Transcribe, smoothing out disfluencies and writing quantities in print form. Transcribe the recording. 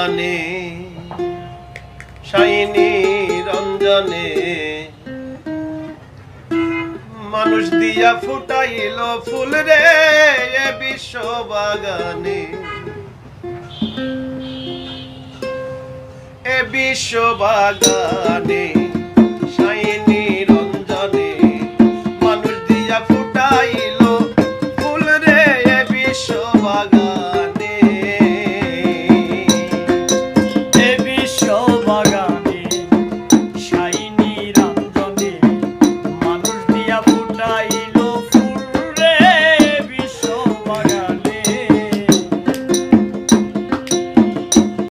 বাগানে শাইনি রঞ্জনে মানুষ দিয়া ফুটাইল ফুল রে এ বিশ্ব বাগানে এ বিশ্ব বাগানে